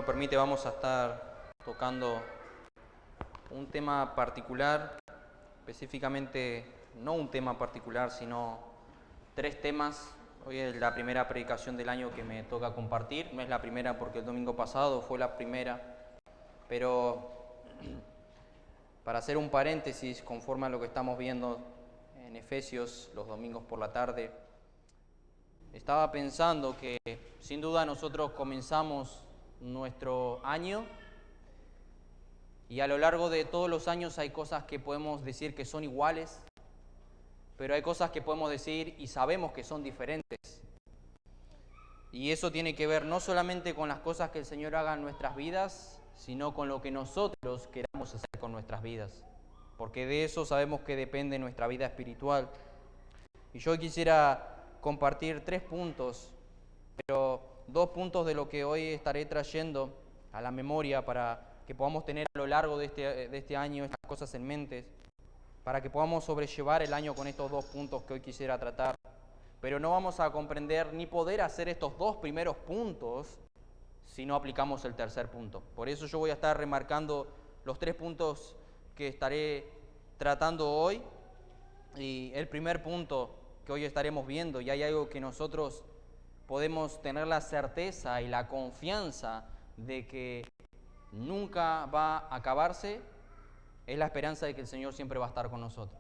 lo permite, vamos a estar tocando un tema particular, específicamente no un tema particular, sino 3 temas. Hoy es la primera predicación del año que me toca compartir. No es la primera porque el domingo pasado fue la primera, pero para hacer un paréntesis, conforme a lo que estamos viendo en Efesios los domingos por la tarde, estaba pensando que sin duda nosotros comenzamos nuestro año y a lo largo de todos los años hay cosas que podemos decir que son iguales, pero hay cosas que podemos decir y sabemos que son diferentes. Y eso tiene que ver no solamente con las cosas que el Señor haga en nuestras vidas, sino con lo que nosotros queramos hacer con nuestras vidas, porque de eso sabemos que depende nuestra vida espiritual. Y yo quisiera compartir 3 puntos, pero 2 puntos de lo que hoy estaré trayendo a la memoria para que podamos tener a lo largo de este año estas cosas en mente, para que podamos sobrellevar el año con estos 2 puntos que hoy quisiera tratar. Pero no vamos a comprender ni poder hacer estos 2 primeros puntos si no aplicamos el tercer punto. Por eso yo voy a estar remarcando los 3 puntos que estaré tratando hoy. Y el primer punto que hoy estaremos viendo, y hay algo que nosotros podemos tener la certeza y la confianza de que nunca va a acabarse, es la esperanza de que el Señor siempre va a estar con nosotros.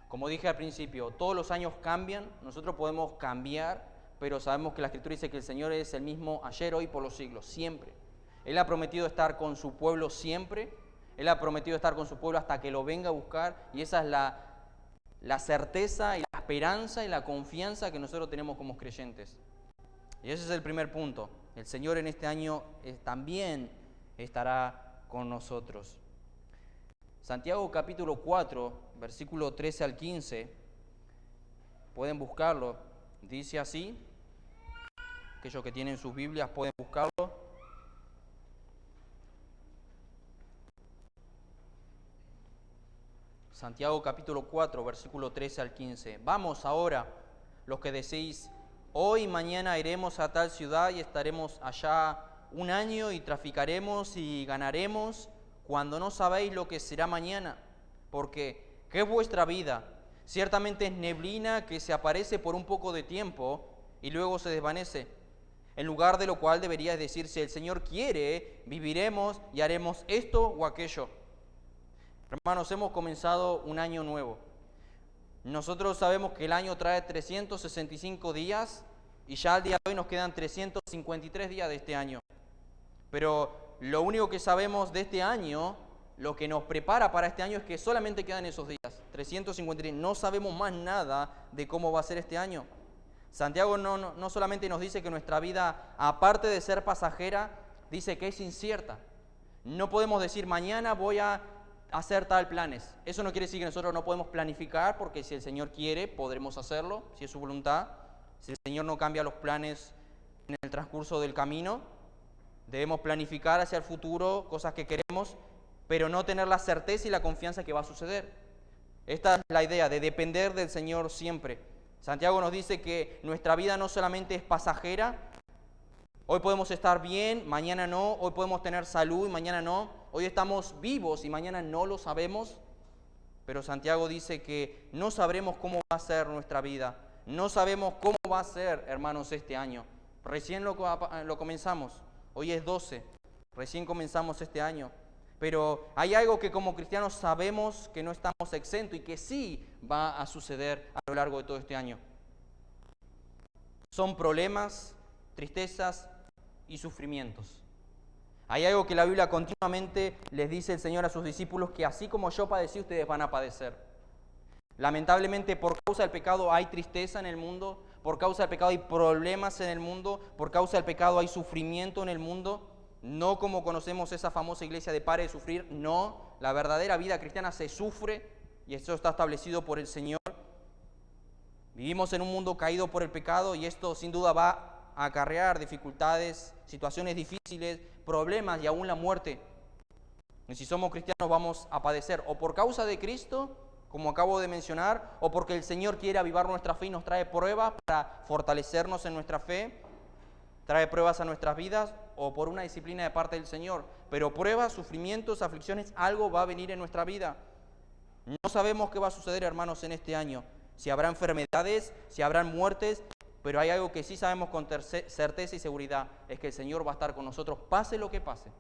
Como dije al principio, todos los años cambian, nosotros podemos cambiar, pero sabemos que la Escritura dice que el Señor es el mismo ayer, hoy, por los siglos, siempre. Él ha prometido estar con su pueblo siempre, Él ha prometido estar con su pueblo hasta que lo venga a buscar, y esa es la certeza y la esperanza y la confianza que nosotros tenemos como creyentes. Y ese es el primer punto. El Señor en este año también estará con nosotros. Santiago capítulo 4, versículo 13 al 15, pueden buscarlo, dice así, aquellos que tienen sus Biblias pueden buscarlo. Santiago capítulo 4, versículo 13 al 15. Vamos ahora, los que decís, hoy y mañana iremos a tal ciudad y estaremos allá un año y traficaremos y ganaremos, cuando no sabéis lo que será mañana, porque ¿qué es vuestra vida? Ciertamente es neblina que se aparece por un poco de tiempo y luego se desvanece. En lugar de lo cual debería decir, si el Señor quiere, viviremos y haremos esto o aquello. Hermanos, hemos comenzado un año nuevo. Nosotros sabemos que el año trae 365 días y ya al día de hoy nos quedan 353 días de este año. Pero lo único que sabemos de este año, lo que nos prepara para este año es que solamente quedan esos días, 353. No sabemos más nada de cómo va a ser este año. Santiago no solamente nos dice que nuestra vida, aparte de ser pasajera, dice que es incierta. No podemos decir mañana voy a hacer tal planes. Eso no quiere decir que nosotros no podemos planificar, porque si el Señor quiere, podremos hacerlo, si es su voluntad. Si el Señor no cambia los planes en el transcurso del camino, debemos planificar hacia el futuro cosas que queremos, pero no tener la certeza y la confianza que va a suceder. Esta es la idea de depender del Señor siempre. Santiago nos dice que nuestra vida no solamente es pasajera. Hoy podemos estar bien, mañana no. Hoy podemos tener salud y mañana no. Hoy estamos vivos y mañana no lo sabemos. Pero Santiago dice que no sabremos cómo va a ser nuestra vida. No sabemos cómo va a ser, hermanos, este año. Recién lo comenzamos. Hoy es 12. Recién comenzamos este año. Pero hay algo que como cristianos sabemos que no estamos exentos y que sí va a suceder a lo largo de todo este año. Son problemas, tristezas y sufrimientos. Hay algo que la Biblia continuamente les dice el Señor a sus discípulos, que así como yo padecí, ustedes van a padecer. Lamentablemente, por causa del pecado hay tristeza en el mundo, por causa del pecado hay problemas en el mundo, por causa del pecado hay sufrimiento en el mundo. No como conocemos esa famosa iglesia de pare de sufrir, no. La verdadera vida cristiana se sufre y esto está establecido por el Señor. Vivimos en un mundo caído por el pecado y esto sin duda va a acarrear dificultades, situaciones difíciles, problemas y aún la muerte. Y si somos cristianos vamos a padecer o por causa de Cristo, como acabo de mencionar, o porque el Señor quiere avivar nuestra fe y nos trae pruebas para fortalecernos en nuestra fe, trae pruebas a nuestras vidas, o por una disciplina de parte del Señor. Pero pruebas, sufrimientos, aflicciones, algo va a venir en nuestra vida. No sabemos qué va a suceder, hermanos, en este año. Si habrá enfermedades, si habrán muertes, pero hay algo que sí sabemos con certeza y seguridad, es que el Señor va a estar con nosotros, pase lo que pase.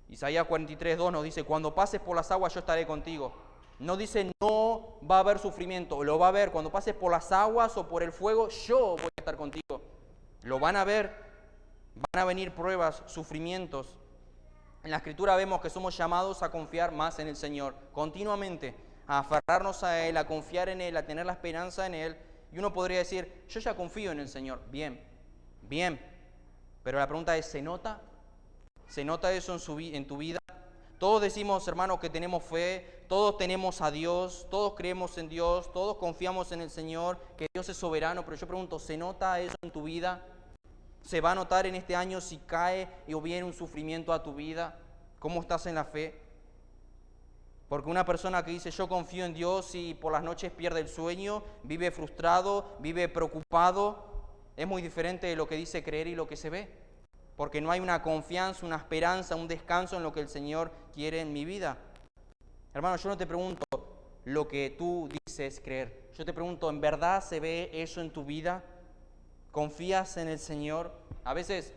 Isaías 43:2 nos dice, cuando pases por las aguas yo estaré contigo. No dice no va a haber sufrimiento, lo va a haber. Cuando pases por las aguas o por el fuego, yo voy a estar contigo. Lo van a ver, van a venir pruebas, sufrimientos. En la Escritura vemos que somos llamados a confiar más en el Señor, continuamente, a aferrarnos a Él, a confiar en Él, a tener la esperanza en Él. Y uno podría decir, yo ya confío en el Señor. Bien, bien. Pero la pregunta es, ¿se nota? ¿Se nota eso en tu vida? Todos decimos, hermanos, que tenemos fe, todos tenemos a Dios, todos creemos en Dios, todos confiamos en el Señor, que Dios es soberano, pero yo pregunto, ¿se nota eso en tu vida? ¿Se va a notar en este año si cae o viene un sufrimiento a tu vida? ¿Cómo estás en la fe? Porque una persona que dice yo confío en Dios y por las noches pierde el sueño, vive frustrado, vive preocupado, es muy diferente de lo que dice creer y lo que se ve. Porque no hay una confianza, una esperanza, un descanso en lo que el Señor quiere en mi vida. Hermano, yo no te pregunto lo que tú dices creer. Yo te pregunto, ¿en verdad se ve eso en tu vida? ¿Confías en el Señor? A veces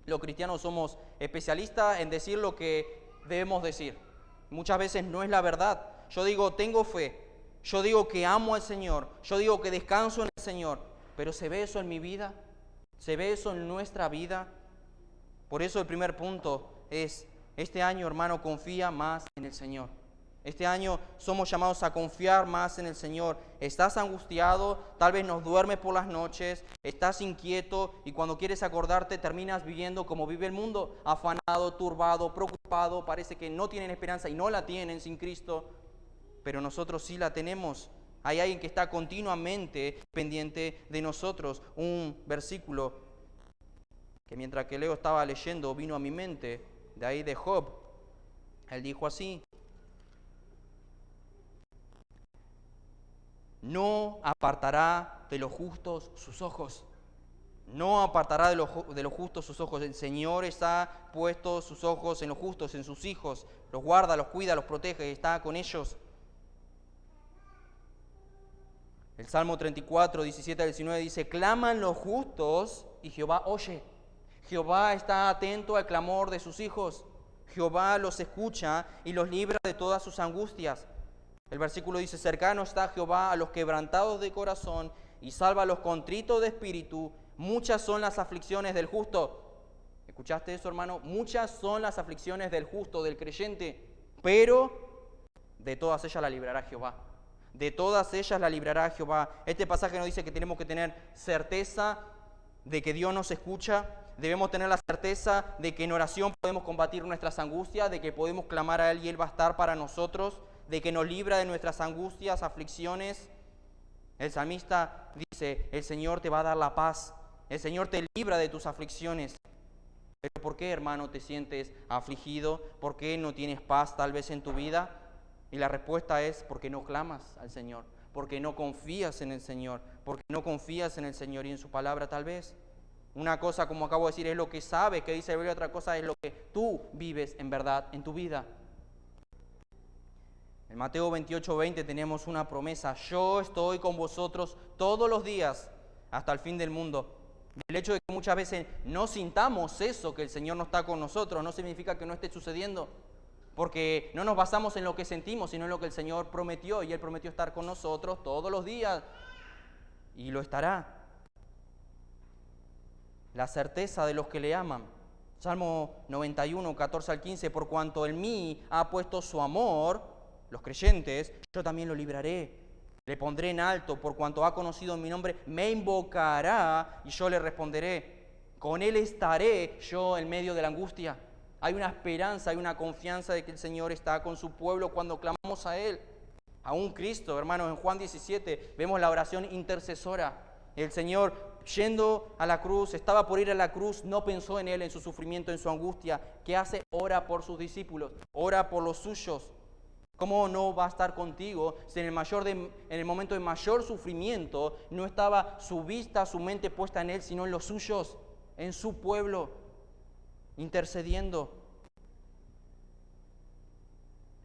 los cristianos somos especialistas en decir lo que debemos decir. Muchas veces no es la verdad. Yo digo, tengo fe. Yo digo que amo al Señor. Yo digo que descanso en el Señor. Pero ¿se ve eso en mi vida? ¿Se ve eso en nuestra vida? Por eso el primer punto es, este año, hermano, confía más en el Señor. Este año somos llamados a confiar más en el Señor. Estás angustiado, tal vez no duermes por las noches, estás inquieto y cuando quieres acordarte terminas viviendo como vive el mundo, afanado, turbado, preocupado, parece que no tienen esperanza y no la tienen sin Cristo, pero nosotros sí la tenemos. Hay alguien que está continuamente pendiente de nosotros. Un versículo que mientras que Leo estaba leyendo vino a mi mente, de ahí de Job. Él dijo así: no apartará de los justos sus ojos. No apartará de los justos sus ojos. El Señor está puesto sus ojos en los justos, en sus hijos. Los guarda, los cuida, los protege, está con ellos. El Salmo 34, 17 al 19 dice, claman los justos y Jehová oye. Jehová está atento al clamor de sus hijos. Jehová los escucha y los libra de todas sus angustias. El versículo dice, cercano está Jehová a los quebrantados de corazón y salva a los contritos de espíritu. Muchas son las aflicciones del justo. ¿Escuchaste eso, hermano? Muchas son las aflicciones del justo, del creyente, pero de todas ellas la librará Jehová. De todas ellas la librará Jehová. Este pasaje nos dice que tenemos que tener certeza de que Dios nos escucha. Debemos tener la certeza de que en oración podemos combatir nuestras angustias, de que podemos clamar a Él y Él va a estar para nosotros, de que nos libra de nuestras angustias, aflicciones. El salmista dice, el Señor te va a dar la paz, el Señor te libra de tus aflicciones. Pero ¿por qué, hermano, te sientes afligido? ¿Por qué no tienes paz tal vez en tu vida? Y la respuesta es porque no clamas al Señor, porque no confías en el Señor, porque no confías en el Señor y en su palabra tal vez. Una cosa, como acabo de decir, es lo que sabes que dice la Biblia, otra cosa es lo que tú vives en verdad en tu vida. En Mateo 28:20 tenemos una promesa, yo estoy con vosotros todos los días hasta el fin del mundo. El hecho de que muchas veces no sintamos eso, que el Señor no está con nosotros, no significa que no esté sucediendo, porque no nos basamos en lo que sentimos, sino en lo que el Señor prometió, y Él prometió estar con nosotros todos los días, y lo estará. La certeza de los que le aman. Salmo 91, 14 al 15, por cuanto en mí ha puesto su amor, los creyentes, yo también lo libraré. Le pondré en alto, por cuanto ha conocido mi nombre, me invocará y yo le responderé. Con él estaré yo en medio de la angustia. Hay una esperanza, hay una confianza de que el Señor está con su pueblo cuando clamamos a Él. A un Cristo, hermanos, en Juan 17 vemos la oración intercesora. El Señor yendo a la cruz, estaba por ir a la cruz, no pensó en Él, en su sufrimiento, en su angustia. ¿Qué hace? Ora por sus discípulos, ora por los suyos. ¿Cómo no va a estar contigo si en el momento de mayor sufrimiento no estaba su vista, su mente puesta en Él, sino en los suyos? en su pueblo, intercediendo.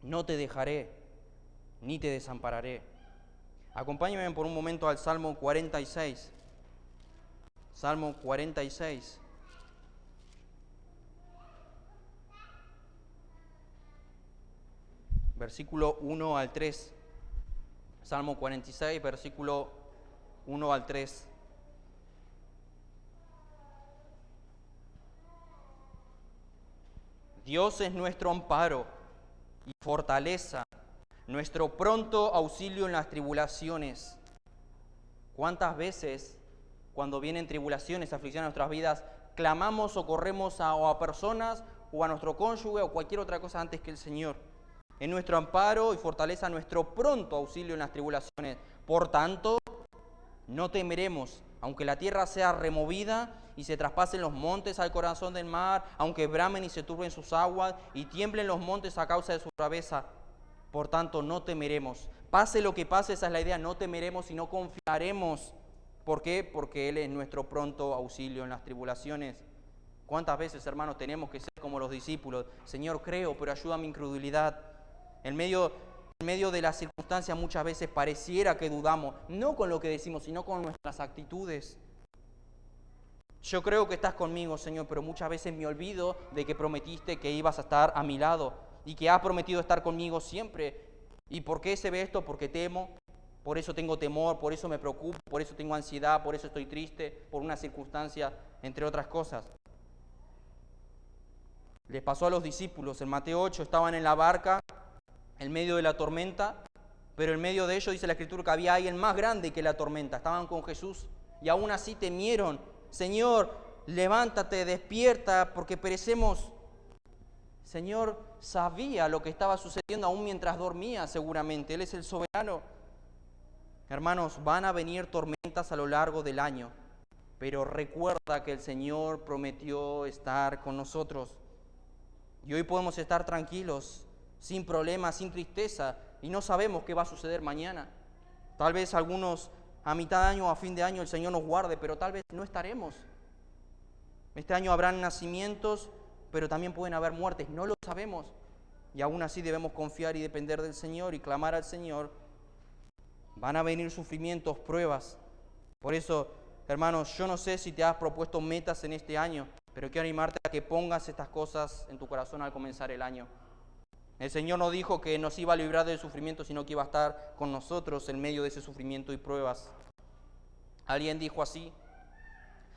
No te dejaré, ni te desampararé. Acompáñenme por un momento al Salmo 46. Salmo 46. Versículo 1 al 3. Salmo 46, versículo 1 al 3. Dios es nuestro amparo y fortaleza, nuestro pronto auxilio en las tribulaciones. ¿Cuántas veces, cuando vienen tribulaciones, aflicciones a nuestras vidas, clamamos o corremos a personas o a nuestro cónyuge o cualquier otra cosa antes que el Señor? En nuestro amparo y fortaleza, nuestro pronto auxilio en las tribulaciones. Por tanto, no temeremos, aunque la tierra sea removida y se traspasen los montes al corazón del mar, aunque bramen y se turben sus aguas y tiemblen los montes a causa de su braveza. Por tanto, no temeremos. Pase lo que pase, esa es la idea, no temeremos, sino confiaremos. ¿Por qué? Porque Él es nuestro pronto auxilio en las tribulaciones. ¿Cuántas veces, hermanos, tenemos que ser como los discípulos? Señor, creo, pero ayuda a mi incredulidad. En medio de las circunstancias muchas veces pareciera que dudamos, no con lo que decimos, sino con nuestras actitudes. Yo creo que estás conmigo, Señor, pero muchas veces me olvido de que prometiste que ibas a estar a mi lado y que has prometido estar conmigo siempre. ¿Y por qué se ve esto? Porque temo, por eso tengo temor, por eso me preocupo, por eso tengo ansiedad, por eso estoy triste, por una circunstancia, entre otras cosas. Les pasó a los discípulos, en Mateo 8 estaban en la barca, en medio de la tormenta, pero en medio de ellos dice la Escritura que había alguien más grande que la tormenta. Estaban con Jesús y aún así temieron. Señor, levántate, despierta, porque perecemos. Señor sabía lo que estaba sucediendo aún mientras dormía seguramente. Él es el soberano. Hermanos, van a venir tormentas a lo largo del año, pero recuerda que el Señor prometió estar con nosotros. Y hoy podemos estar tranquilos, sin problemas, sin tristeza, y no sabemos qué va a suceder mañana. Tal vez algunos a mitad de año o a fin de año el Señor nos guarde, pero tal vez no estaremos. Este año habrán nacimientos, pero también pueden haber muertes, no lo sabemos. Y aún así debemos confiar y depender del Señor y clamar al Señor. Van a venir sufrimientos, pruebas. Por eso, hermanos, yo no sé si te has propuesto metas en este año, pero quiero animarte a que pongas estas cosas en tu corazón al comenzar el año. El Señor no dijo que nos iba a librar del sufrimiento, sino que iba a estar con nosotros en medio de ese sufrimiento y pruebas. Alguien dijo así: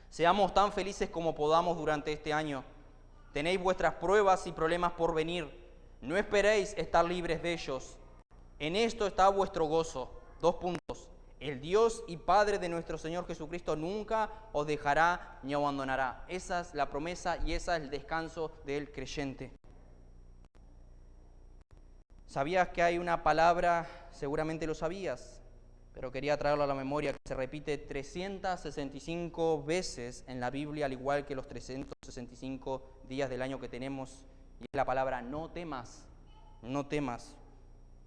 seamos tan felices como podamos durante este año. Tenéis vuestras pruebas y problemas por venir. No esperéis estar libres de ellos. En esto está vuestro gozo. 2 puntos. El Dios y Padre de nuestro Señor Jesucristo nunca os dejará ni abandonará. Esa es la promesa y ese es el descanso del creyente. ¿Sabías que hay una palabra? Seguramente lo sabías, pero quería traerlo a la memoria, que se repite 365 veces en la Biblia, al igual que los 365 días del año que tenemos, y es la palabra no temas, no temas.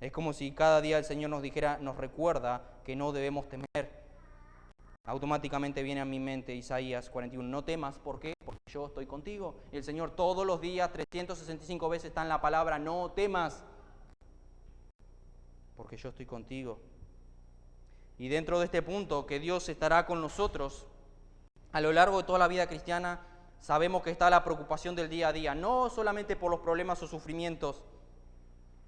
Es como si cada día el Señor nos dijera, nos recuerda que no debemos temer. Automáticamente viene a mi mente Isaías 41, no temas, ¿por qué? Porque yo estoy contigo. Y el Señor todos los días, 365 veces está en la palabra no temas, porque yo estoy contigo. Y dentro de este punto, que Dios estará con nosotros, a lo largo de toda la vida cristiana, sabemos que está la preocupación del día a día, no solamente por los problemas o sufrimientos,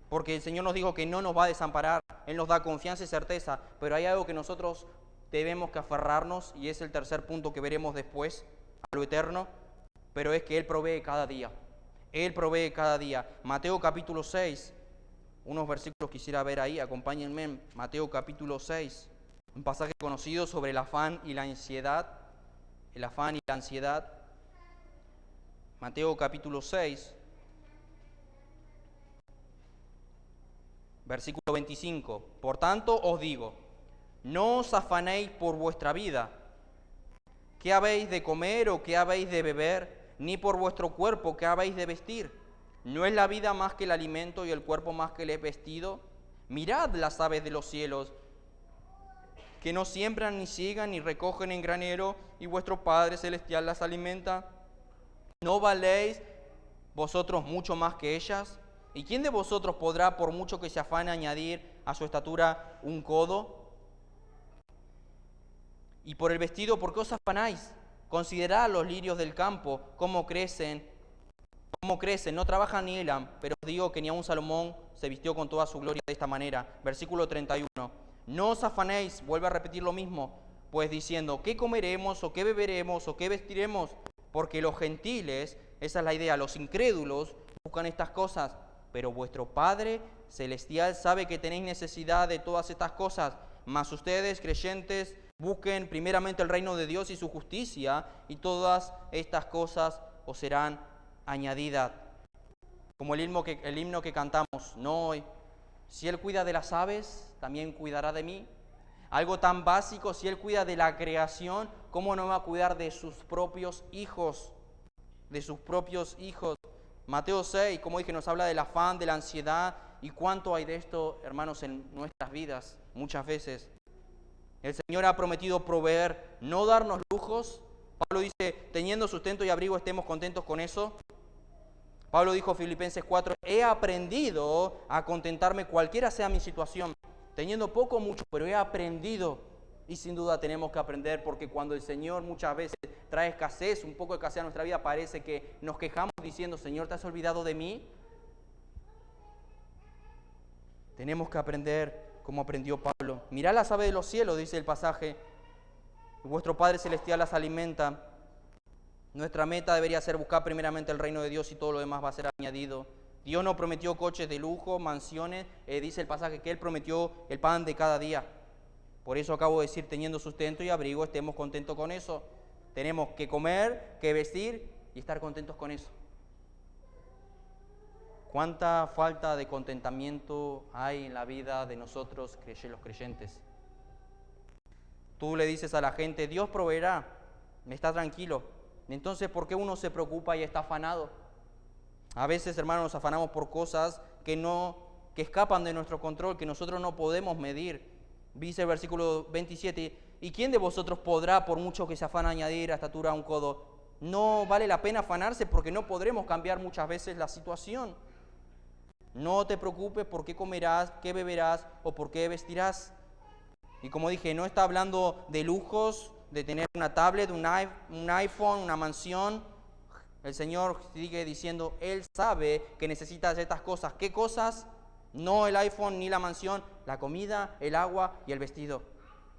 porque el Señor nos dijo que no nos va a desamparar, Él nos da confianza y certeza, pero hay algo que nosotros debemos que aferrarnos, y es el tercer punto que veremos después, a lo eterno, pero es que Él provee cada día. Él provee cada día. Mateo capítulo 6, unos versículos quisiera ver ahí, acompáñenme. Mateo capítulo 6, un pasaje conocido sobre el afán y la ansiedad. El afán y la ansiedad. Mateo capítulo 6, versículo 25. Por tanto os digo, no os afanéis por vuestra vida, qué habéis de comer o qué habéis de beber, ni por vuestro cuerpo, qué habéis de vestir. ¿No es la vida más que el alimento y el cuerpo más que el vestido? Mirad las aves de los cielos, que no siembran, ni siegan, ni recogen en granero, y vuestro Padre Celestial las alimenta. ¿No valéis vosotros mucho más que ellas? ¿Y quién de vosotros podrá, por mucho que se afane, añadir a su estatura un codo? Y por el vestido, ¿por qué os afanáis? Considerad los lirios del campo, cómo crecen, no trabajan ni hilan, pero os digo que ni aun Salomón se vistió con toda su gloria de esta manera. Versículo 31. No os afanéis, vuelve a repetir lo mismo, pues diciendo, ¿qué comeremos, o qué beberemos, o qué vestiremos? Porque los gentiles, esa es la idea, los incrédulos buscan estas cosas, pero vuestro Padre Celestial sabe que tenéis necesidad de todas estas cosas. Mas ustedes, creyentes, busquen primeramente el reino de Dios y su justicia, y todas estas cosas os serán añadidas. Como el himno que cantamos, no hoy. Si Él cuida de las aves, también cuidará de mí. Algo tan básico, si Él cuida de la creación, ¿cómo no va a cuidar de sus propios hijos? De sus propios hijos. Mateo 6, como dije, nos habla del afán, de la ansiedad, y cuánto hay de esto, hermanos, en nuestras vidas, muchas veces. El Señor ha prometido proveer, no darnos lujos. Pablo dice, teniendo sustento y abrigo, estemos contentos con eso. Pablo dijo, Filipenses 4, he aprendido a contentarme cualquiera sea mi situación, teniendo poco o mucho, pero he aprendido. Y sin duda tenemos que aprender, porque cuando el Señor muchas veces trae escasez, un poco de escasez a nuestra vida, parece que nos quejamos diciendo, Señor, ¿te has olvidado de mí? Tenemos que aprender como aprendió Pablo. Mirad las aves de los cielos, dice el pasaje, vuestro Padre Celestial las alimenta. Nuestra meta debería ser buscar primeramente el reino de Dios, y todo lo demás va a ser añadido. Dios no prometió coches de lujo, mansiones, dice el pasaje que Él prometió el pan de cada día. Por eso acabo de decir, teniendo sustento y abrigo, estemos contentos con eso. Tenemos que comer, que vestir y estar contentos con eso. ¿Cuánta falta de contentamiento hay en la vida de nosotros, los creyentes? Tú le dices a la gente, Dios proveerá, está tranquilo. Entonces, ¿por qué uno se preocupa y está afanado? A veces, hermanos, nos afanamos por cosas que escapan de nuestro control, que nosotros no podemos medir. Dice el versículo 27, ¿y quién de vosotros podrá, por mucho que se afana, añadir a estatura un codo? No vale la pena afanarse, porque no podremos cambiar muchas veces la situación. No te preocupes por qué comerás, qué beberás o por qué vestirás. Y como dije, no está hablando de lujos, de tener una tablet, un iPhone, una mansión. El Señor sigue diciendo, Él sabe que necesitas estas cosas. ¿Qué cosas? No el iPhone ni la mansión, la comida, el agua y el vestido.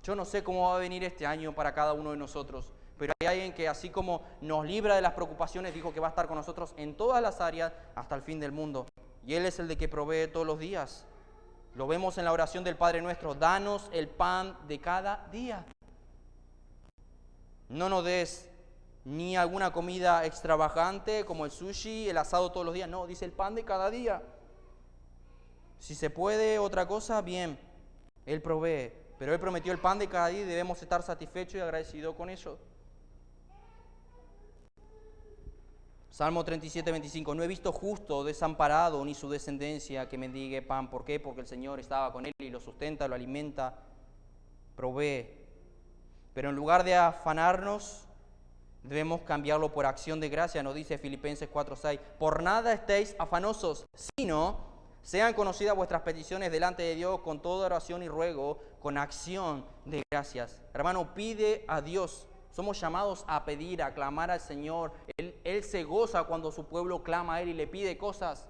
Yo no sé cómo va a venir este año para cada uno de nosotros, pero hay alguien que, así como nos libra de las preocupaciones, dijo que va a estar con nosotros en todas las áreas hasta el fin del mundo. Y Él es el de que provee todos los días. Lo vemos en la oración del Padre Nuestro, danos el pan de cada día. No nos des ni alguna comida extravagante como el sushi, el asado todos los días. No, dice el pan de cada día. Si se puede otra cosa, bien, Él provee. Pero Él prometió el pan de cada día y debemos estar satisfechos y agradecidos con eso. Salmo 37, 25. No he visto justo desamparado ni su descendencia que mendigue pan. ¿Por qué? Porque el Señor estaba con él y lo sustenta, lo alimenta, provee. Pero en lugar de afanarnos, debemos cambiarlo por acción de gracia. Nos dice Filipenses 4, 6. Por nada estéis afanosos, sino sean conocidas vuestras peticiones delante de Dios con toda oración y ruego, con acción de gracias. Hermano, pide a Dios. Somos llamados a pedir, a clamar al Señor. Él se goza cuando su pueblo clama a Él y le pide cosas.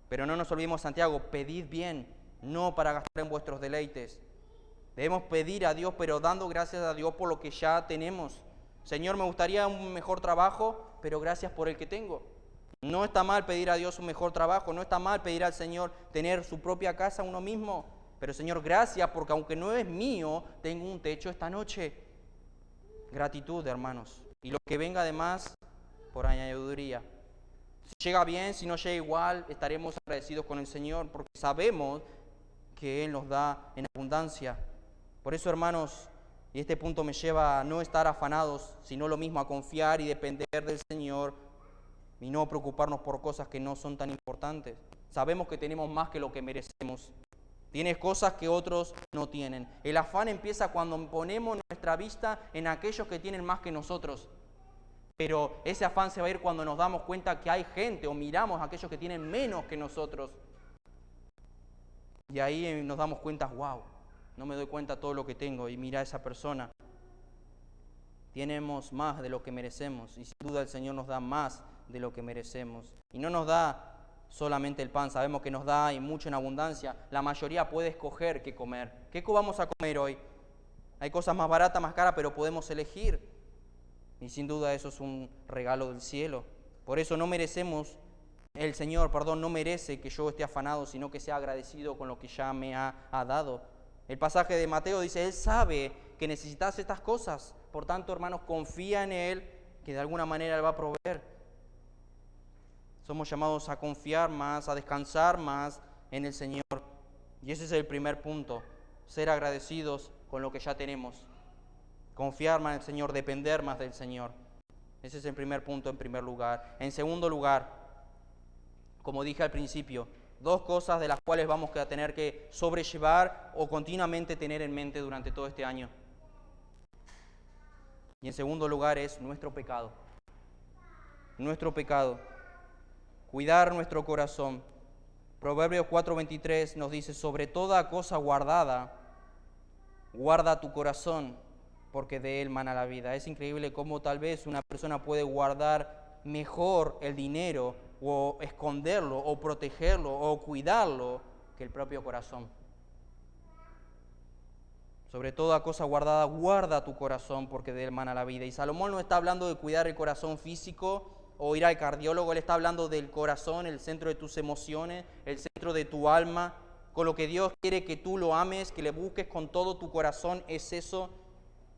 Pero no nos olvidemos, Santiago, pedid bien, no para gastar en vuestros deleites. Debemos pedir a Dios, pero dando gracias a Dios por lo que ya tenemos. Señor, me gustaría un mejor trabajo, pero gracias por el que tengo. No está mal pedir a Dios un mejor trabajo, no está mal pedir al Señor tener su propia casa uno mismo. Pero Señor, gracias porque aunque no es mío, tengo un techo esta noche. Gratitud, hermanos. Y lo que venga además, por añadiduría. Si llega bien, si no llega igual, estaremos agradecidos con el Señor porque sabemos que Él nos da en abundancia. Por eso, hermanos, y este punto me lleva a no estar afanados, sino lo mismo, a confiar y depender del Señor y no preocuparnos por cosas que no son tan importantes. Sabemos que tenemos más que lo que merecemos. Tienes cosas que otros no tienen. El afán empieza cuando ponemos nuestra vista en aquellos que tienen más que nosotros. Pero ese afán se va a ir cuando nos damos cuenta que hay gente o miramos a aquellos que tienen menos que nosotros. Y ahí nos damos cuenta, wow, no me doy cuenta de todo lo que tengo. Y mira a esa persona. Tenemos más de lo que merecemos. Y sin duda el Señor nos da más de lo que merecemos. Y no nos da solamente el pan, sabemos que nos da y mucho en abundancia. La mayoría puede escoger qué comer. ¿Qué vamos a comer hoy? Hay cosas más baratas, más caras, pero podemos elegir. Y sin duda eso es un regalo del cielo. Por eso no merecemos, el Señor, no merece que yo esté afanado, sino que sea agradecido con lo que ya me ha dado. El pasaje de Mateo dice, Él sabe que necesitas estas cosas. Por tanto, hermanos, confía en Él, que de alguna manera Él va a proveer. Somos llamados a confiar más, a descansar más en el Señor. Y ese es el primer punto, ser agradecidos con lo que ya tenemos. Confiar más en el Señor, depender más del Señor. Ese es el primer punto en primer lugar. En segundo lugar, como dije al principio, dos cosas de las cuales vamos a tener que sobrellevar o continuamente tener en mente durante todo este año. Y en segundo lugar es nuestro pecado. Nuestro pecado. Cuidar nuestro corazón. Proverbios 4:23 nos dice, sobre toda cosa guardada, guarda tu corazón, porque de él mana la vida. Es increíble cómo tal vez una persona puede guardar mejor el dinero, o esconderlo, o protegerlo, o cuidarlo, que el propio corazón. Sobre toda cosa guardada, guarda tu corazón, porque de él mana la vida. Y Salomón no está hablando de cuidar el corazón físico, o ir al cardiólogo, él está hablando del corazón, el centro de tus emociones, el centro de tu alma, con lo que Dios quiere que tú lo ames, que le busques con todo tu corazón, es eso.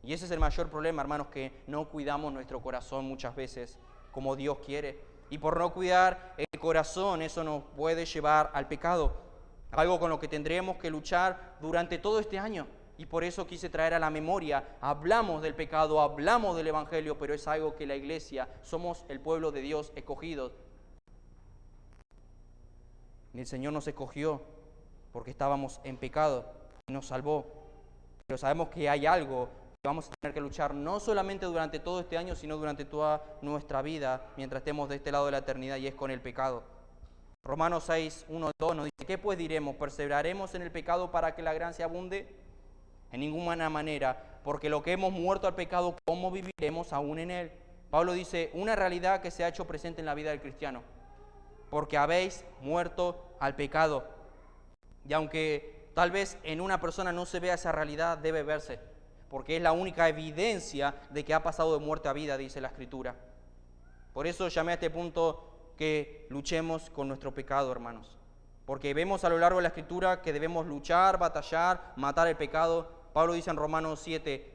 Y ese es el mayor problema, hermanos, que no cuidamos nuestro corazón muchas veces como Dios quiere. Y por no cuidar el corazón, eso nos puede llevar al pecado, algo con lo que tendremos que luchar durante todo este año. Y por eso quise traer a la memoria, hablamos del pecado, hablamos del Evangelio, pero es algo que la iglesia, somos el pueblo de Dios escogido. Y el Señor nos escogió porque estábamos en pecado y nos salvó. Pero sabemos que hay algo que vamos a tener que luchar no solamente durante todo este año, sino durante toda nuestra vida, mientras estemos de este lado de la eternidad, y es con el pecado. Romanos 6, 1 y 2 nos dice, ¿qué pues diremos? ¿Perseveraremos en el pecado para que la gracia abunde? En ninguna manera, porque lo que hemos muerto al pecado, ¿cómo viviremos aún en él? Pablo dice, una realidad que se ha hecho presente en la vida del cristiano, porque habéis muerto al pecado. Y aunque tal vez en una persona no se vea esa realidad, debe verse, porque es la única evidencia de que ha pasado de muerte a vida, dice la Escritura. Por eso llamé a este punto que luchemos con nuestro pecado, hermanos. Porque vemos a lo largo de la Escritura que debemos luchar, batallar, matar el pecado. Pablo dice en Romanos 7,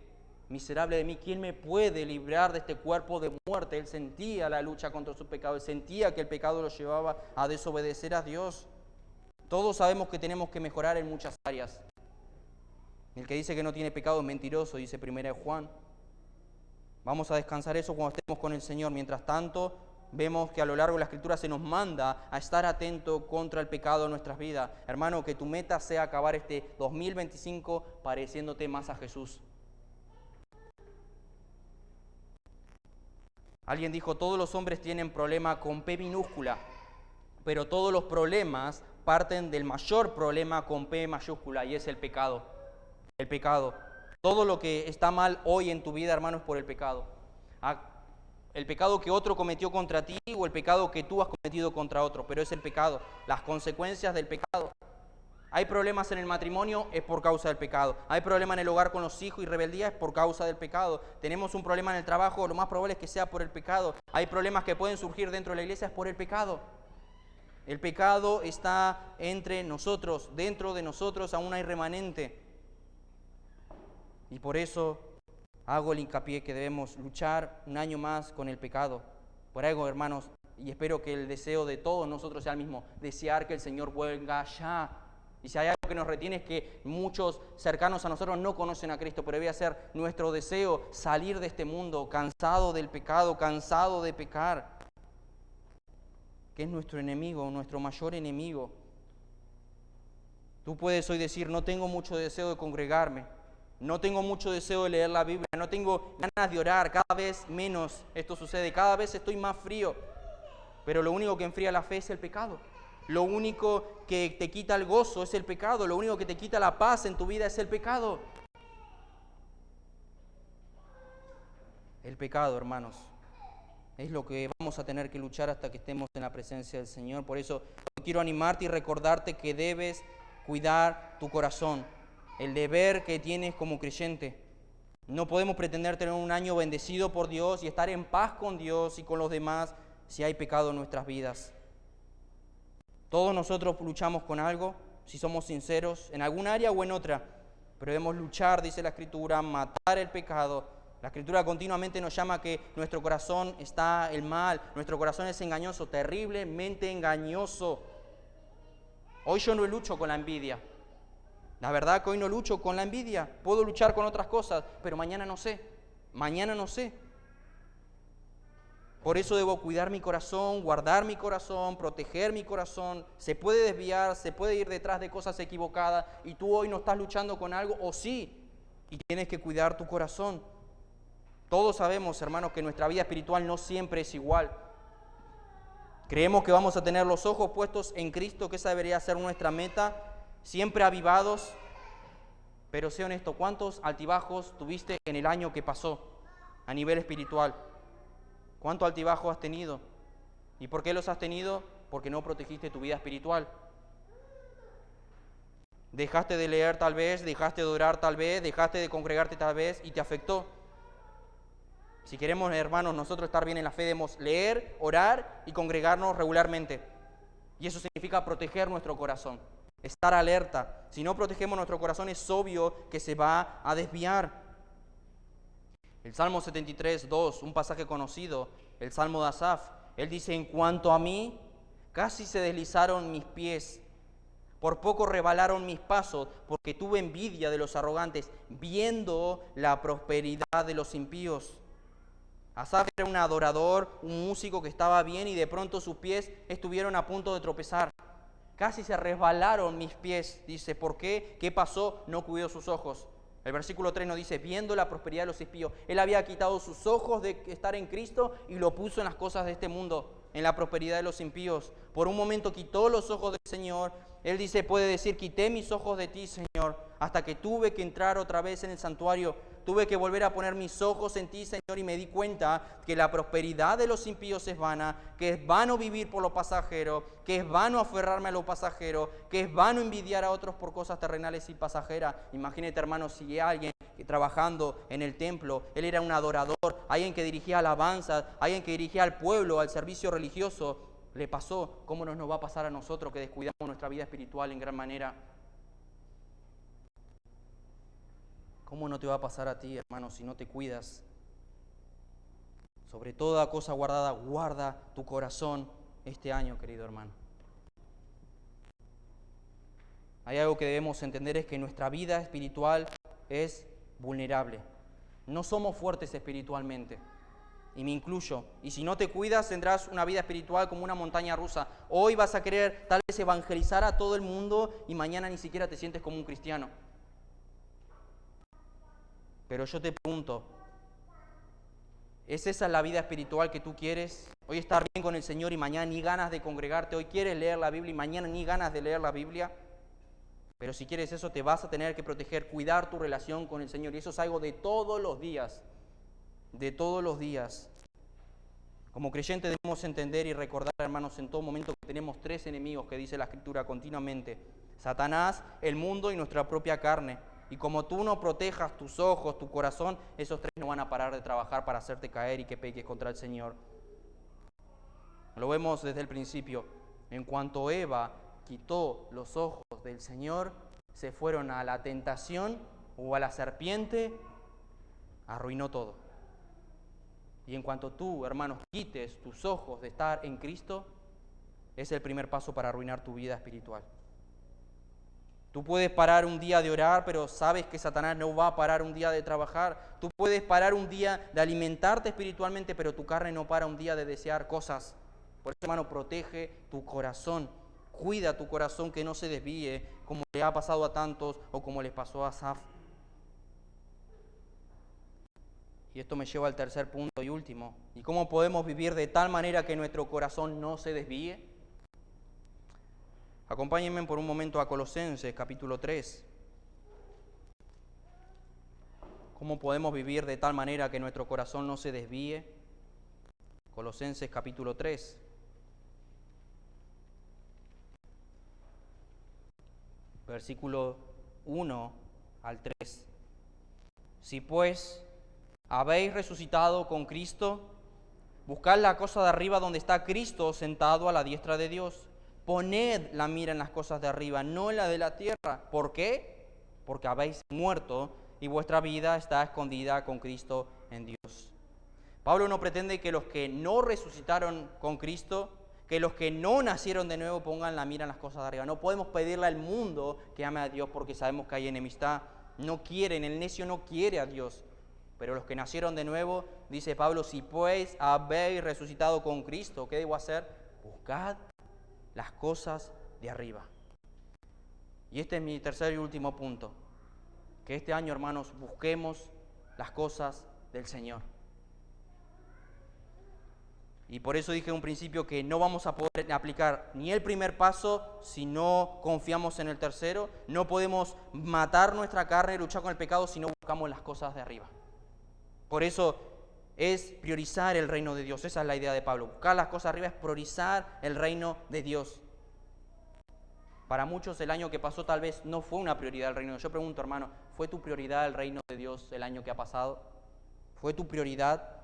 miserable de mí, ¿quién me puede librar de este cuerpo de muerte? Él sentía la lucha contra su pecado, él sentía que el pecado lo llevaba a desobedecer a Dios. Todos sabemos que tenemos que mejorar en muchas áreas. El que dice que no tiene pecado es mentiroso, dice 1 Juan. Vamos a descansar eso cuando estemos con el Señor. Mientras tanto, vemos que a lo largo de la Escritura se nos manda a estar atento contra el pecado en nuestras vidas. Hermano, que tu meta sea acabar este 2025 pareciéndote más a Jesús. Alguien dijo, todos los hombres tienen problema con P minúscula, pero todos los problemas parten del mayor problema con P mayúscula, y es el pecado. El pecado. Todo lo que está mal hoy en tu vida, hermano, es por el pecado. El pecado que otro cometió contra ti o el pecado que tú has cometido contra otro, pero es el pecado, las consecuencias del pecado. Hay problemas en el matrimonio, es por causa del pecado. Hay problemas en el hogar con los hijos y rebeldía, es por causa del pecado. Tenemos un problema en el trabajo, lo más probable es que sea por el pecado. Hay problemas que pueden surgir dentro de la iglesia, es por el pecado. El pecado está entre nosotros, dentro de nosotros aún hay remanente. Y por eso hago el hincapié que debemos luchar un año más con el pecado. Por algo, hermanos, y espero que el deseo de todos nosotros sea el mismo, desear que el Señor vuelva ya. Y si hay algo que nos retiene es que muchos cercanos a nosotros no conocen a Cristo, pero debe ser nuestro deseo salir de este mundo cansado del pecado, cansado de pecar, que es nuestro enemigo, nuestro mayor enemigo. Tú puedes hoy decir, no tengo mucho deseo de congregarme, no tengo mucho deseo de leer la Biblia, no tengo ganas de orar, cada vez menos esto sucede, cada vez estoy más frío. Pero lo único que enfría la fe es el pecado. Lo único que te quita el gozo es el pecado. Lo único que te quita la paz en tu vida es el pecado. El pecado, hermanos, es lo que vamos a tener que luchar hasta que estemos en la presencia del Señor. Por eso quiero animarte y recordarte que debes cuidar tu corazón, el deber que tienes como creyente. No podemos pretender tener un año bendecido por Dios y estar en paz con Dios y con los demás si hay pecado en nuestras vidas. Todos nosotros luchamos con algo, si somos sinceros, en algún área o en otra, pero debemos luchar, dice la Escritura, matar el pecado. La Escritura continuamente nos llama que nuestro corazón está el mal, nuestro corazón es engañoso, terriblemente engañoso. Hoy yo no lucho con la envidia. La verdad que hoy no lucho con la envidia. Puedo luchar con otras cosas, pero mañana no sé. Mañana no sé. Por eso debo cuidar mi corazón, guardar mi corazón, proteger mi corazón. Se puede desviar, se puede ir detrás de cosas equivocadas y tú hoy no estás luchando con algo, o sí, y tienes que cuidar tu corazón. Todos sabemos, hermanos, que nuestra vida espiritual no siempre es igual. Creemos que vamos a tener los ojos puestos en Cristo, que esa debería ser nuestra meta, siempre avivados. Pero sé honesto, ¿cuántos altibajos tuviste en el año que pasó a nivel espiritual? ¿Cuánto altibajo has tenido? ¿Y por qué los has tenido? Porque no protegiste tu vida espiritual. Dejaste de leer tal vez, dejaste de orar tal vez, dejaste de congregarte tal vez y te afectó. Si queremos, hermanos, nosotros estar bien en la fe, debemos leer, orar y congregarnos regularmente. Y eso significa proteger nuestro corazón, estar alerta. Si no protegemos nuestro corazón, es obvio que se va a desviar. El Salmo 73, 2, un pasaje conocido, el Salmo de Asaf, él dice, en cuanto a mí, casi se deslizaron mis pies, por poco rebalaron mis pasos, porque tuve envidia de los arrogantes, viendo la prosperidad de los impíos. Asaf era un adorador, un músico que estaba bien y de pronto sus pies estuvieron a punto de tropezar. Casi se resbalaron mis pies, dice, ¿por qué? ¿Qué pasó? No cuidó sus ojos. El versículo 3 nos dice, viendo la prosperidad de los impíos. Él había quitado sus ojos de estar en Cristo y lo puso en las cosas de este mundo, en la prosperidad de los impíos. Por un momento quitó los ojos del Señor. Él dice, puede decir, quité mis ojos de ti, Señor, hasta que tuve que entrar otra vez en el santuario. Tuve que volver a poner mis ojos en ti, Señor, y me di cuenta que la prosperidad de los impíos es vana, que es vano vivir por lo pasajero, que es vano aferrarme a lo pasajero, que es vano envidiar a otros por cosas terrenales y pasajeras. Imagínate, hermano, si alguien que trabajando en el templo, él era un adorador, alguien que dirigía alabanzas, alguien que dirigía al pueblo, al servicio religioso, le pasó, ¿cómo nos va a pasar a nosotros que descuidamos nuestra vida espiritual en gran manera? ¿Cómo no te va a pasar a ti, hermano, si no te cuidas? Sobre toda cosa guardada, guarda tu corazón este año, querido hermano. Hay algo que debemos entender, es que nuestra vida espiritual es vulnerable. No somos fuertes espiritualmente, y me incluyo. Y si no te cuidas, tendrás una vida espiritual como una montaña rusa. Hoy vas a querer tal vez evangelizar a todo el mundo y mañana ni siquiera te sientes como un cristiano. Pero yo te pregunto, ¿es esa la vida espiritual que tú quieres? Hoy estar bien con el Señor y mañana ni ganas de congregarte. Hoy quieres leer la Biblia y mañana ni ganas de leer la Biblia. Pero si quieres eso, te vas a tener que proteger, cuidar tu relación con el Señor. Y eso es algo de todos los días. De todos los días. Como creyentes debemos entender y recordar, hermanos, en todo momento que tenemos tres enemigos que dice la Escritura continuamente. Satanás, el mundo y nuestra propia carne. Y como tú no protejas tus ojos, tu corazón, esos tres no van a parar de trabajar para hacerte caer y que peques contra el Señor. Lo vemos desde el principio. En cuanto Eva quitó los ojos del Señor, se fueron a la tentación o a la serpiente, arruinó todo. Y en cuanto tú, hermanos, quites tus ojos de estar en Cristo, es el primer paso para arruinar tu vida espiritual. Tú puedes parar un día de orar, pero sabes que Satanás no va a parar un día de trabajar. Tú puedes parar un día de alimentarte espiritualmente, pero tu carne no para un día de desear cosas. Por eso, hermano, protege tu corazón. Cuida tu corazón que no se desvíe como le ha pasado a tantos o como les pasó a Asaf. Y esto me lleva al tercer punto y último. ¿Y cómo podemos vivir de tal manera que nuestro corazón no se desvíe? Acompáñenme por un momento a Colosenses capítulo 3. ¿Cómo podemos vivir de tal manera que nuestro corazón no se desvíe? Colosenses capítulo 3. Versículo 1 al 3. Si pues habéis resucitado con Cristo, buscad la cosa de arriba donde está Cristo sentado a la diestra de Dios. Poned la mira en las cosas de arriba, no en la de la tierra. ¿Por qué? Porque habéis muerto y vuestra vida está escondida con Cristo en Dios. Pablo no pretende que los que no resucitaron con Cristo, que los que no nacieron de nuevo pongan la mira en las cosas de arriba. No podemos pedirle al mundo que ame a Dios porque sabemos que hay enemistad. No quieren, el necio no quiere a Dios. Pero los que nacieron de nuevo, dice Pablo, si pues habéis resucitado con Cristo, ¿qué debo hacer? Buscad las cosas de arriba. Y este es mi tercer y último punto. Que este año, hermanos, busquemos las cosas del Señor. Y por eso dije en un principio que no vamos a poder aplicar ni el primer paso si no confiamos en el tercero. No podemos matar nuestra carne y luchar con el pecado si no buscamos las cosas de arriba. Por eso es priorizar el reino de Dios. Esa es la idea de Pablo. Buscar las cosas de arriba es priorizar el reino de Dios. Para muchos el año que pasó tal vez no fue una prioridad el reino de Dios. Yo pregunto, hermano, ¿fue tu prioridad el reino de Dios el año que ha pasado? ¿Fue tu prioridad?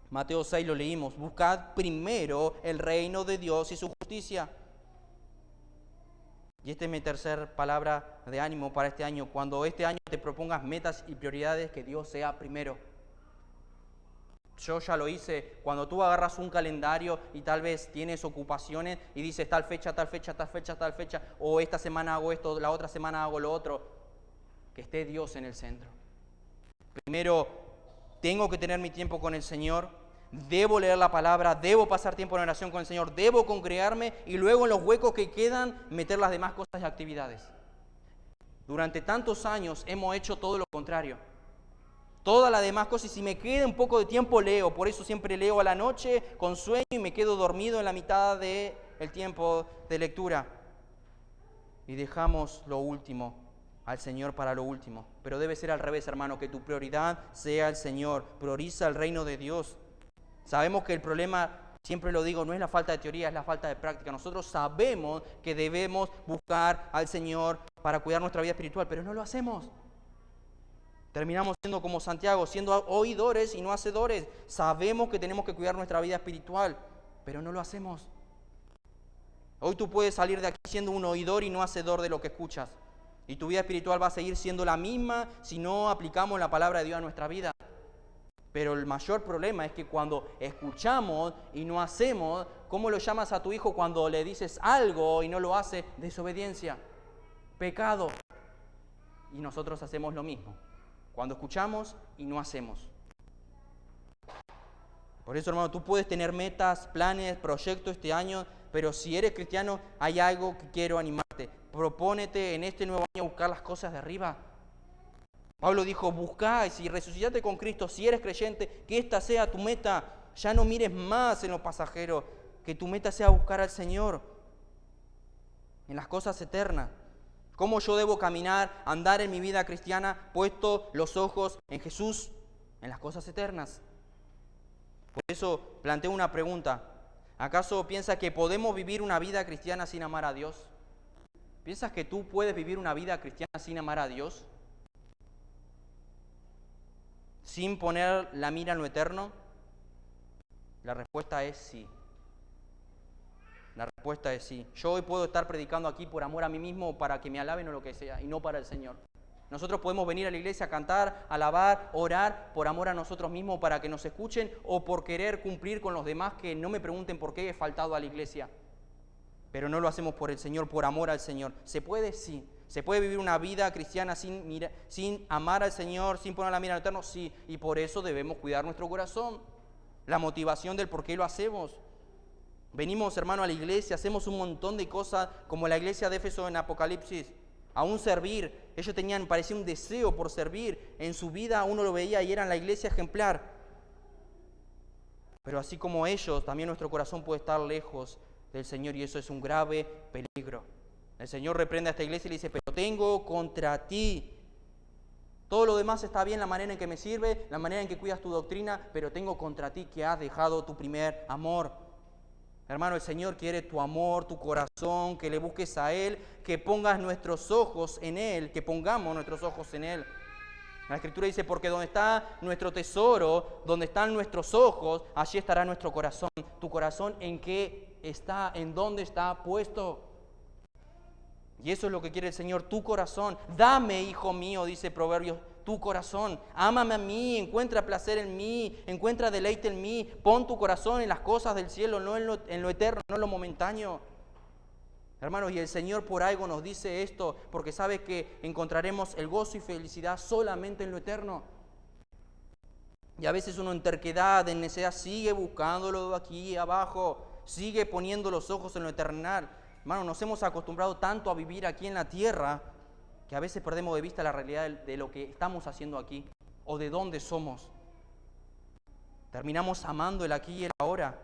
Mateo 6 lo leímos. Buscad primero el reino de Dios y su justicia. Y esta es mi tercer palabra de ánimo para este año. Cuando este año te propongas metas y prioridades, que Dios sea primero. Yo ya lo hice. Cuando tú agarras un calendario y tal vez tienes ocupaciones y dices tal fecha, tal fecha, tal fecha, tal fecha, o esta semana hago esto, la otra semana hago lo otro, que esté Dios en el centro. Primero, tengo que tener mi tiempo con el Señor, debo leer la palabra, debo pasar tiempo en oración con el Señor, debo congregarme y luego en los huecos que quedan meter las demás cosas y actividades. Durante tantos años hemos hecho todo lo contrario. Todas las demás cosas, y si me queda un poco de tiempo leo, por eso siempre leo a la noche con sueño y me quedo dormido en la mitad del tiempo de lectura. Y dejamos lo último al Señor para lo último. Pero debe ser al revés, hermano, que tu prioridad sea el Señor. Prioriza el reino de Dios. Sabemos que el problema, siempre lo digo, no es la falta de teoría, es la falta de práctica. Nosotros sabemos que debemos buscar al Señor para cuidar nuestra vida espiritual, pero no lo hacemos. Terminamos siendo como Santiago, siendo oidores y no hacedores. Sabemos que tenemos que cuidar nuestra vida espiritual, pero no lo hacemos. Hoy tú puedes salir de aquí siendo un oidor y no hacedor de lo que escuchas. Y tu vida espiritual va a seguir siendo la misma si no aplicamos la palabra de Dios a nuestra vida. Pero el mayor problema es que cuando escuchamos y no hacemos, ¿cómo lo llamas a tu hijo cuando le dices algo y no lo hace? Desobediencia, pecado. Y nosotros hacemos lo mismo. Cuando escuchamos y no hacemos. Por eso, hermano, tú puedes tener metas, planes, proyectos este año, pero si eres cristiano, hay algo que quiero animarte. Propónete en este nuevo año buscar las cosas de arriba. Pablo dijo, buscá, y si resucitaste con Cristo, si eres creyente, que esta sea tu meta. Ya no mires más en lo pasajero, que tu meta sea buscar al Señor en las cosas eternas. ¿Cómo yo debo caminar, andar en mi vida cristiana, puesto los ojos en Jesús, en las cosas eternas? Por eso planteo una pregunta. ¿Acaso piensas que podemos vivir una vida cristiana sin amar a Dios? ¿Piensas que tú puedes vivir una vida cristiana sin amar a Dios? ¿Sin poner la mira en lo eterno? La respuesta es sí. La respuesta es sí. Yo hoy puedo estar predicando aquí por amor a mí mismo, para que me alaben o lo que sea, y no para el Señor. Nosotros podemos venir a la iglesia a cantar, alabar, orar por amor a nosotros mismos para que nos escuchen o por querer cumplir con los demás que no me pregunten por qué he faltado a la iglesia. Pero no lo hacemos por el Señor, por amor al Señor. ¿Se puede? Sí. ¿Se puede vivir una vida cristiana sin amar al Señor, sin poner la mira en el eterno? Sí. Y por eso debemos cuidar nuestro corazón. La motivación del por qué lo hacemos. Venimos, hermano, a la iglesia, hacemos un montón de cosas, como la iglesia de Éfeso en Apocalipsis, aún servir. Ellos parecía un deseo por servir. En su vida uno lo veía y eran la iglesia ejemplar. Pero así como ellos, también nuestro corazón puede estar lejos del Señor y eso es un grave peligro. El Señor reprende a esta iglesia y le dice, pero tengo contra ti. Todo lo demás está bien, la manera en que me sirve, la manera en que cuidas tu doctrina, pero tengo contra ti que has dejado tu primer amor. Hermano, el Señor quiere tu amor, tu corazón, que le busques a Él, que pongas nuestros ojos en Él, que pongamos nuestros ojos en Él. La Escritura dice, porque donde está nuestro tesoro, donde están nuestros ojos, allí estará nuestro corazón. ¿Tu corazón en qué está? ¿En dónde está puesto? Y eso es lo que quiere el Señor, tu corazón. Dame, hijo mío, dice Proverbios, tu corazón. Ámame a mí, encuentra placer en mí, encuentra deleite en mí. Pon tu corazón en las cosas del cielo, no en lo eterno, no en lo momentáneo. Hermanos, y el Señor por algo nos dice esto, porque sabe que encontraremos el gozo y felicidad solamente en lo eterno. Y a veces uno en terquedad, en necesidad, sigue buscándolo aquí abajo, sigue poniendo los ojos en lo eternal. Hermano, nos hemos acostumbrado tanto a vivir aquí en la tierra que a veces perdemos de vista la realidad de lo que estamos haciendo aquí o de dónde somos. Terminamos amando el aquí y el ahora.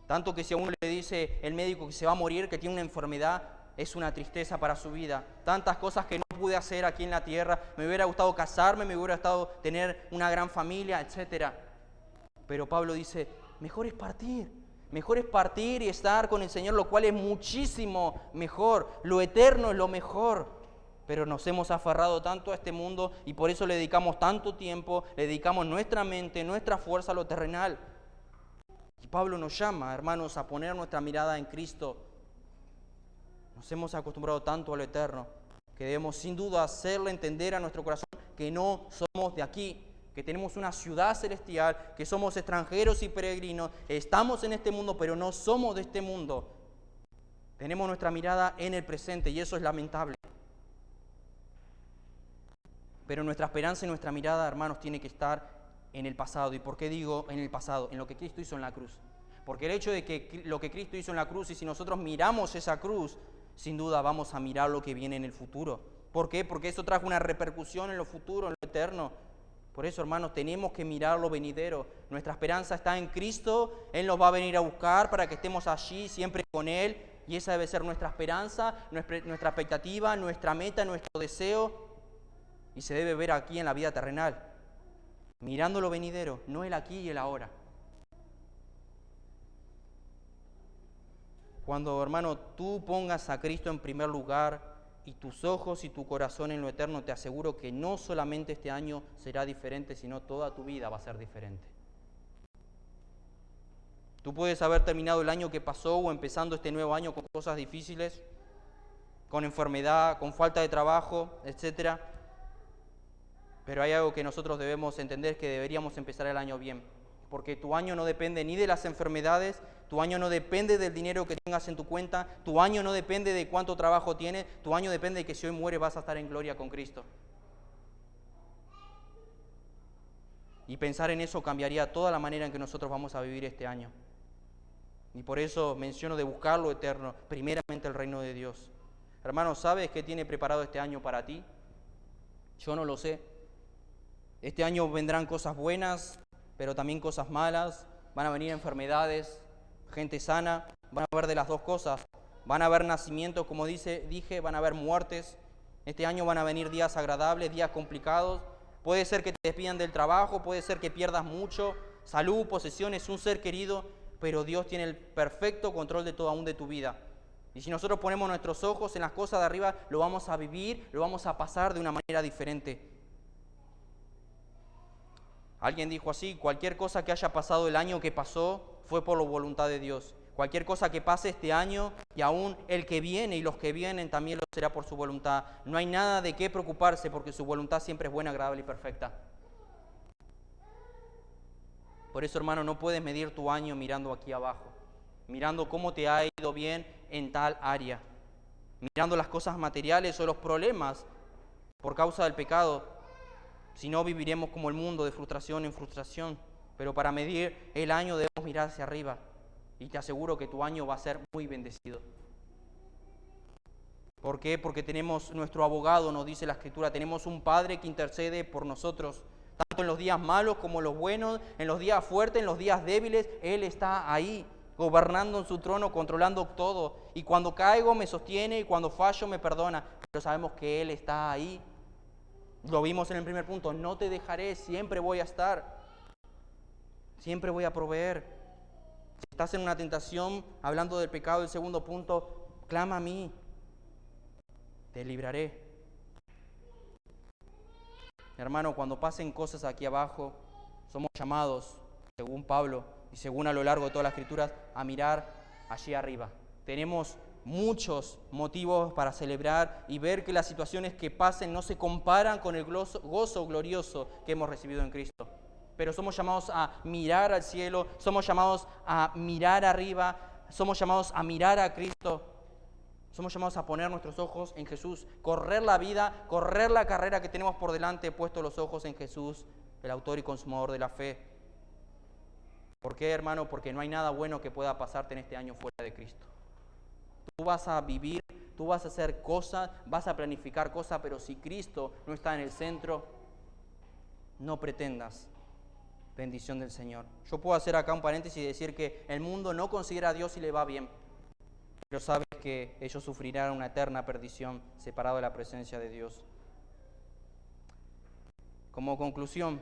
Tanto que si a uno le dice el médico que se va a morir, que tiene una enfermedad, es una tristeza para su vida. Tantas cosas que no pude hacer aquí en la tierra. Me hubiera gustado casarme, me hubiera gustado tener una gran familia, etc. Pero Pablo dice, mejor es partir. Mejor es partir y estar con el Señor, lo cual es muchísimo mejor. Lo eterno es lo mejor. Pero nos hemos aferrado tanto a este mundo y por eso le dedicamos tanto tiempo, le dedicamos nuestra mente, nuestra fuerza a lo terrenal. Y Pablo nos llama, hermanos, a poner nuestra mirada en Cristo. Nos hemos acostumbrado tanto a lo eterno que debemos sin duda hacerle entender a nuestro corazón que no somos de aquí, que tenemos una ciudad celestial, que somos extranjeros y peregrinos, estamos en este mundo, pero no somos de este mundo. Tenemos nuestra mirada en el presente y eso es lamentable. Pero nuestra esperanza y nuestra mirada, hermanos, tiene que estar en el pasado. ¿Y por qué digo en el pasado? En lo que Cristo hizo en la cruz. Porque el hecho de que lo que Cristo hizo en la cruz, y si nosotros miramos esa cruz, sin duda vamos a mirar lo que viene en el futuro. ¿Por qué? Porque eso trajo una repercusión en lo futuro, en lo eterno. Por eso, hermanos, tenemos que mirar lo venidero. Nuestra esperanza está en Cristo. Él nos va a venir a buscar para que estemos allí siempre con Él. Y esa debe ser nuestra esperanza, nuestra expectativa, nuestra meta, nuestro deseo. Y se debe ver aquí en la vida terrenal. Mirando lo venidero, no el aquí y el ahora. Cuando, hermano, tú pongas a Cristo en primer lugar y tus ojos y tu corazón en lo eterno, te aseguro que no solamente este año será diferente, sino toda tu vida va a ser diferente. Tú puedes haber terminado el año que pasó o empezando este nuevo año con cosas difíciles, con enfermedad, con falta de trabajo, etc. Pero hay algo que nosotros debemos entender, que deberíamos empezar el año bien. Porque tu año no depende ni de las enfermedades, tu año no depende del dinero que tengas en tu cuenta, tu año no depende de cuánto trabajo tienes, tu año depende de que si hoy mueres vas a estar en gloria con Cristo. Y pensar en eso cambiaría toda la manera en que nosotros vamos a vivir este año. Y por eso menciono de buscar lo eterno, primeramente el reino de Dios. Hermano, ¿sabes qué tiene preparado este año para ti? Yo no lo sé. Este año vendrán cosas buenas, pero también cosas malas. Van a venir enfermedades, gente sana, van a haber de las dos cosas. Van a haber nacimientos, como dije, van a haber muertes. Este año van a venir días agradables, días complicados. Puede ser que te despidan del trabajo, puede ser que pierdas mucho, salud, posesiones, un ser querido, pero Dios tiene el perfecto control de todo, aún de tu vida. Y si nosotros ponemos nuestros ojos en las cosas de arriba, lo vamos a vivir, lo vamos a pasar de una manera diferente. Alguien dijo así, cualquier cosa que haya pasado el año que pasó fue por la voluntad de Dios. Cualquier cosa que pase este año y aún el que viene y los que vienen también lo será por su voluntad. No hay nada de qué preocuparse porque su voluntad siempre es buena, agradable y perfecta. Por eso, hermano, no puedes medir tu año mirando aquí abajo, mirando cómo te ha ido bien en tal área, mirando las cosas materiales o los problemas por causa del pecado. Si no, viviremos como el mundo, de frustración en frustración. Pero para medir el año debemos mirar hacia arriba. Y te aseguro que tu año va a ser muy bendecido. ¿Por qué? Porque tenemos nuestro abogado, nos dice la Escritura, tenemos un Padre que intercede por nosotros, tanto en los días malos como en los buenos, en los días fuertes, en los días débiles. Él está ahí, gobernando en su trono, controlando todo. Y cuando caigo me sostiene y cuando fallo me perdona. Pero sabemos que Él está ahí. Lo vimos en el primer punto, no te dejaré, siempre voy a estar. Siempre voy a proveer. Si estás en una tentación, hablando del pecado, el segundo punto, clama a mí. Te libraré. Hermano, cuando pasen cosas aquí abajo, somos llamados, según Pablo y según a lo largo de todas las Escrituras, a mirar allí arriba. Tenemos muchos motivos para celebrar y ver que las situaciones que pasen no se comparan con el gozo glorioso que hemos recibido en Cristo. Pero somos llamados a mirar al cielo, somos llamados a mirar arriba, somos llamados a mirar a Cristo. Somos llamados a poner nuestros ojos en Jesús, correr la vida, correr la carrera que tenemos por delante, puesto los ojos en Jesús, el autor y consumador de la fe. ¿Por qué, hermano? Porque no hay nada bueno que pueda pasarte en este año fuera de Cristo. Tú vas a vivir, tú vas a hacer cosas, vas a planificar cosas, pero si Cristo no está en el centro, no pretendas bendición del Señor. Yo puedo hacer acá un paréntesis y decir que el mundo no considera a Dios y le va bien. Pero sabes que ellos sufrirán una eterna perdición separado de la presencia de Dios. Como conclusión,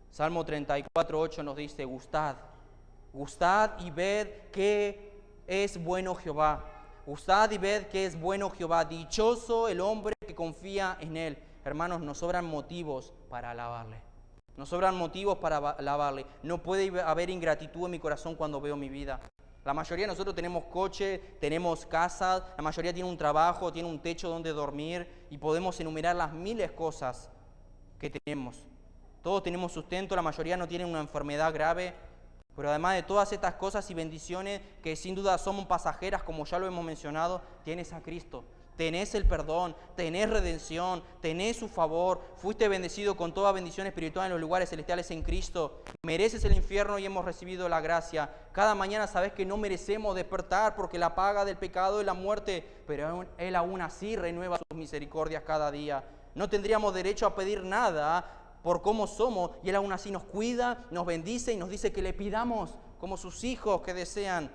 Salmo 34:8 nos dice, gustad y ved que es bueno Jehová. Gustad y ved que es bueno Jehová. Dichoso el hombre que confía en Él. Hermanos, nos sobran motivos para alabarle. Nos sobran motivos para alabarle. No puede haber ingratitud en mi corazón cuando veo mi vida. La mayoría de nosotros tenemos coche, tenemos casas, la mayoría tiene un trabajo, tiene un techo donde dormir y podemos enumerar las miles de cosas que tenemos. Todos tenemos sustento, la mayoría no tiene una enfermedad grave, pero además de todas estas cosas y bendiciones que sin duda son pasajeras, como ya lo hemos mencionado, tienes a Cristo. Tenés el perdón, tenés redención, tenés su favor, fuiste bendecido con toda bendición espiritual en los lugares celestiales en Cristo. Mereces el infierno y hemos recibido la gracia. Cada mañana sabes que no merecemos despertar porque la paga del pecado es la muerte, pero Él aún así renueva sus misericordias cada día. No tendríamos derecho a pedir nada por cómo somos y Él aún así nos cuida, nos bendice y nos dice que le pidamos como sus hijos que desean.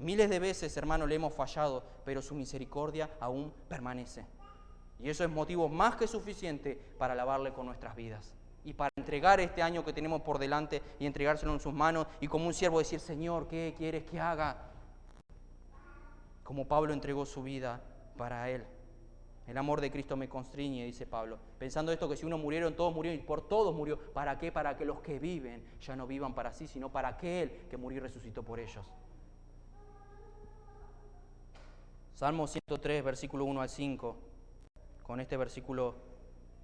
Miles de veces, hermano, le hemos fallado, pero su misericordia aún permanece. Y eso es motivo más que suficiente para alabarle con nuestras vidas. Y para entregar este año que tenemos por delante y entregárselo en sus manos y como un siervo decir, Señor, ¿qué quieres que haga? Como Pablo entregó su vida para Él. El amor de Cristo me constriñe, dice Pablo. Pensando esto que si uno murieron, todos murieron y por todos murió. ¿Para qué? Para que los que viven ya no vivan para sí, sino para aquel que murió y resucitó por ellos. Salmo 103, versículo 1 al 5. Con este versículo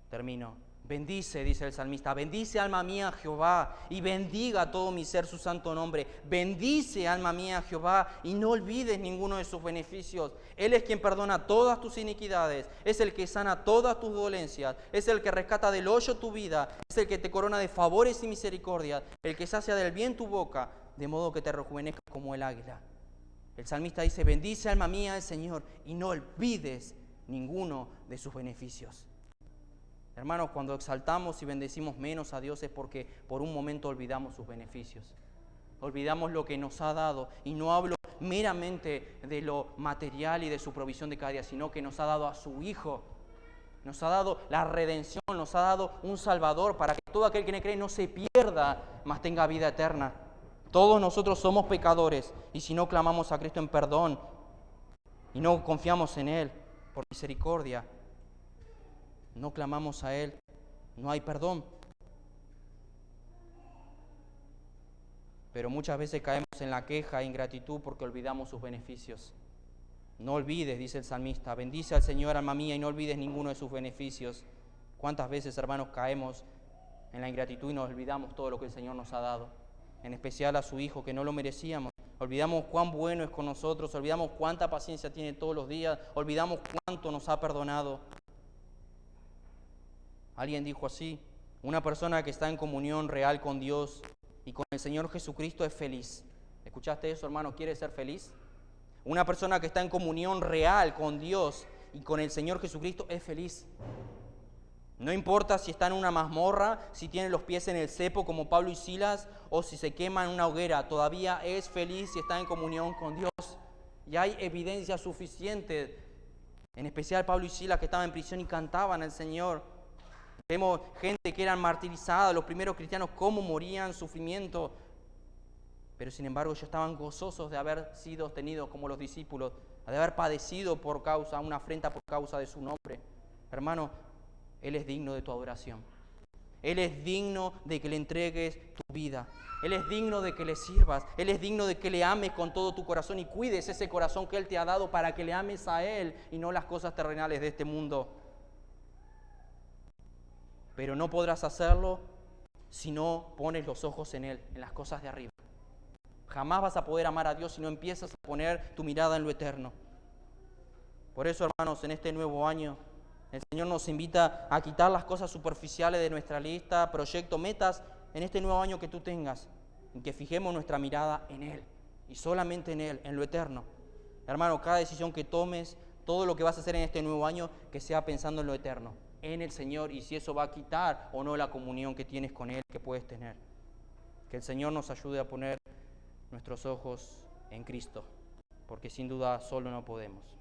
termino. Bendice, dice el salmista, bendice alma mía a Jehová y bendiga todo mi ser su santo nombre. Bendice alma mía a Jehová y no olvides ninguno de sus beneficios. Él es quien perdona todas tus iniquidades, es el que sana todas tus dolencias, es el que rescata del hoyo tu vida, es el que te corona de favores y misericordias, el que sacia del bien tu boca, de modo que te rejuvenezcas como el águila. El salmista dice, bendice alma mía al Señor y no olvides ninguno de sus beneficios. Hermanos, cuando exaltamos y bendecimos menos a Dios es porque por un momento olvidamos sus beneficios. Olvidamos lo que nos ha dado. Y no hablo meramente de lo material y de su provisión de cada día, sino que nos ha dado a su Hijo. Nos ha dado la redención, nos ha dado un Salvador para que todo aquel que le cree no se pierda, mas tenga vida eterna. Todos nosotros somos pecadores y si no clamamos a Cristo en perdón y no confiamos en Él por misericordia, no clamamos a Él, no hay perdón. Pero muchas veces caemos en la queja e ingratitud porque olvidamos sus beneficios. No olvides, dice el salmista, bendice al Señor, alma mía, y no olvides ninguno de sus beneficios. ¿Cuántas veces, hermanos, caemos en la ingratitud y nos olvidamos todo lo que el Señor nos ha dado? En especial a su Hijo, que no lo merecíamos. Olvidamos cuán bueno es con nosotros, olvidamos cuánta paciencia tiene todos los días, olvidamos cuánto nos ha perdonado. Alguien dijo así, una persona que está en comunión real con Dios y con el Señor Jesucristo es feliz. ¿Escuchaste eso, hermano? ¿Quieres ser feliz? Una persona que está en comunión real con Dios y con el Señor Jesucristo es feliz. No importa si está en una mazmorra, si tiene los pies en el cepo como Pablo y Silas, o si se quema en una hoguera, todavía es feliz si está en comunión con Dios. Y hay evidencia suficiente, en especial Pablo y Silas que estaban en prisión y cantaban al Señor. Vemos gente que eran martirizadas, los primeros cristianos, cómo morían, sufrimiento. Pero sin embargo ellos estaban gozosos de haber sido tenidos como los discípulos, de haber padecido por causa, una afrenta por causa de su nombre. Hermano, Él es digno de tu adoración. Él es digno de que le entregues tu vida. Él es digno de que le sirvas. Él es digno de que le ames con todo tu corazón y cuides ese corazón que Él te ha dado para que le ames a Él y no las cosas terrenales de este mundo. Pero no podrás hacerlo si no pones los ojos en Él, en las cosas de arriba. Jamás vas a poder amar a Dios si no empiezas a poner tu mirada en lo eterno. Por eso, hermanos, en este nuevo año, el Señor nos invita a quitar las cosas superficiales de nuestra lista, proyectos, metas en este nuevo año que tú tengas, en que fijemos nuestra mirada en Él y solamente en Él, en lo eterno. Hermano, cada decisión que tomes, todo lo que vas a hacer en este nuevo año, que sea pensando en lo eterno, en el Señor, y si eso va a quitar o no la comunión que tienes con Él, que puedes tener. Que el Señor nos ayude a poner nuestros ojos en Cristo, porque sin duda solo no podemos.